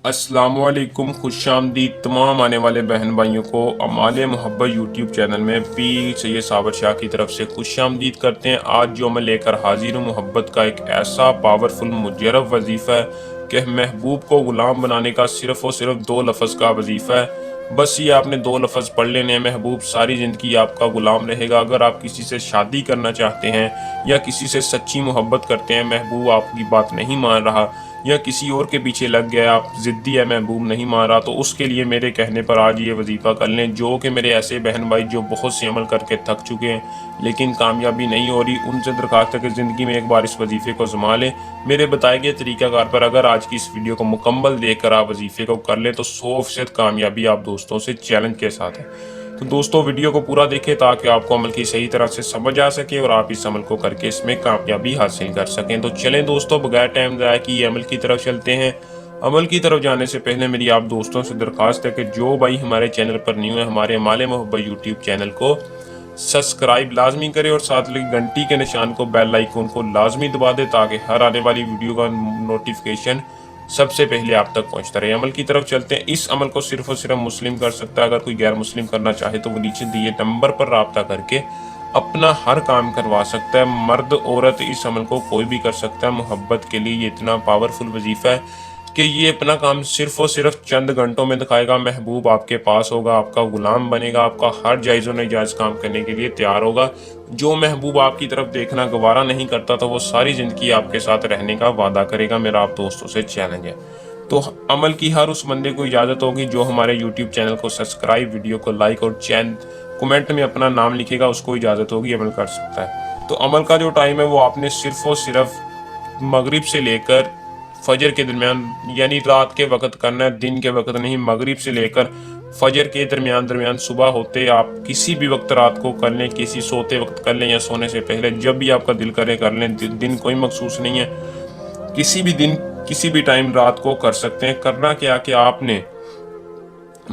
अस्सलाम वालेकुम, खुश आमदीद तमाम आने वाले बहन भाइयों को अमाल मोहब्बत यूट्यूब चैनल में पीर सैयद साबर शाह की तरफ से खुश आमदीद करते हैं। आज जो मैं लेकर हाजिर हूँ, मोहब्बत का एक ऐसा पावरफुल मुजरब वजीफ़ा है कि महबूब को ग़ुलाम बनाने का सिर्फ़ और सिर्फ 2 लफ्ज़ का वजीफ़ा है। बस ये आपने 2 लफ्ज़ पढ़ लेने हैं, महबूब सारी ज़िंदगी आपका ग़ुलाम रहेगा। अगर आप किसी से शादी करना चाहते हैं या किसी से सच्ची मोहब्बत करते हैं, महबूब आपकी बात नहीं मान रहा या किसी और के पीछे लग गया, आप ज़िद्दी है, महबूब नहीं मान रहा, तो उसके लिए मेरे कहने पर आज ये वजीफ़ा कर लें। जो कि मेरे ऐसे बहन भाई जो बहुत से अमल करके थक चुके हैं लेकिन कामयाबी नहीं हो रही, उनसे दरख्वास्त है कि ज़िंदगी में एक बार इस वजीफ़े को आज़मा लें। मेरे बताए गए तरीक़ाकार पर अगर आज की इस वीडियो को मुकम्मल देख कर आप वजीफ़े को कर लें तो 100% कामयाबी आप दोस्तों से चैलेंज के साथ है। तो दोस्तों वीडियो को पूरा देखें ताकि आपको अमल की सही तरह से समझ आ सके और आप इस अमल को करके इसमें कामयाबी हासिल कर सकें। तो चलें दोस्तों, बगैर टाइम ज़ाया किए अमल की तरफ चलते हैं। अमल की तरफ जाने से पहले मेरी आप दोस्तों से दरख्वास्त है कि जो भाई हमारे चैनल पर न्यू है, हमारे अमाल मोहब्बत यूट्यूब चैनल को सब्सक्राइब लाजमी करें और साथ लगी घंटी के निशान को, बेल आइकन को लाजमी दबा दें ताकि हर आने वाली वीडियो का नोटिफिकेशन सबसे पहले आप तक पहुंचता रहे। अमल की तरफ चलते हैं। इस अमल को सिर्फ और सिर्फ मुस्लिम कर सकता है। अगर कोई गैर मुस्लिम करना चाहे तो वो नीचे दिए नंबर पर राब्ता करके अपना हर काम करवा सकता है। मर्द औरत इस अमल को कोई भी कर सकता है। मोहब्बत के लिए ये इतना पावरफुल वजीफा है कि ये अपना काम सिर्फ और सिर्फ चंद घंटों में दिखाएगा। महबूब आपके पास होगा, आपका गुलाम बनेगा, आपका हर जायज़ व नाजायज़ काम करने के लिए तैयार होगा। जो महबूब आपकी तरफ देखना गवारा नहीं करता तो वो सारी ज़िंदगी आपके साथ रहने का वादा करेगा। मेरा आप दोस्तों से चैलेंज है। तो अमल की हर उस बंदे को इजाज़त होगी जो हमारे यूट्यूब चैनल को सब्सक्राइब, वीडियो को लाइक और कमेंट में अपना नाम लिखेगा, उसको इजाज़त होगी, अमल कर सकता है। तो अमल का जो टाइम है वो आपने सिर्फ और सिर्फ मगरिब से लेकर फजर के दरमियान यानी रात के वक्त करना है, दिन के वक्त नहीं। मगरिब से लेकर फजर के दरमियान सुबह होते आप किसी भी वक्त रात को कर लें, किसी सोते वक्त कर लें या सोने से पहले, जब भी आपका दिल करे कर लें। दिन कोई मखसूस नहीं है, किसी भी दिन किसी भी टाइम रात को कर सकते हैं। करना क्या कि आपने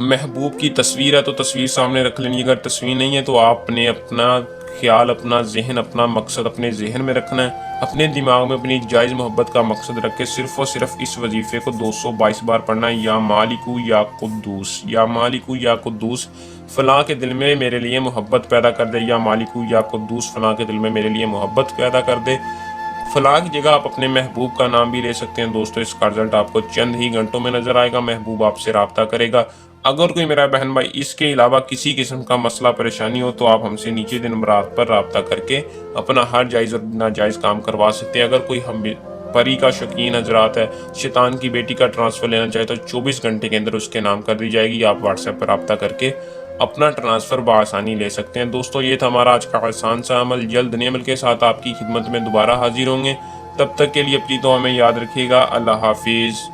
महबूब की तस्वीर है तो तस्वीर सामने रख लेनी। अगर तस्वीर नहीं है तो आपने अपना ख्याल, अपना जहन, अपना मकसद अपने जहन में रखना है। अपने दिमाग में अपनी जायज़ मोहब्बत का मकसद रख के सिर्फ और सिर्फ इस वजीफे को 222 बार पढ़ना है। या मालिकू या कुद्दूस, या मालिकू या कुद्दूस, फलां के दिल में मेरे लिए मोहब्बत पैदा कर दे। या मालिकू या कुद्दूस, फलां के दिल में मेरे लिए मोहब्बत पैदा कर दे। फलां की जगह आप अपने महबूब का नाम भी ले सकते हैं। दोस्तों इसका रिजल्ट आपको चंद ही घंटों में नजर आएगा। महबूब आपसे राब्ता करेगा। अगर कोई मेरा बहन भाई इसके अलावा किसी किस्म का मसला परेशानी हो तो आप हमसे नीचे दिन नंबरात पर राब्ता करके अपना हर जायज़ और नाजायज़ काम करवा सकते हैं। अगर कोई हम परी का शौकीन हजरात है, शैतान की बेटी का ट्रांसफ़र लेना चाहे तो 24 घंटे के अंदर उसके नाम कर दी जाएगी। आप व्हाट्सएप पर राब्ता करके अपना ट्रांसफ़र बआसानी ले सकते हैं। दोस्तों ये था हमारा आज का आसान सा अमल। जल्द नए अमल के साथ आपकी खिदमत में दोबारा हाजिर होंगे। तब तक के लिए अपनी दुआ में याद रखिएगा। अल्लाह हाफिज़।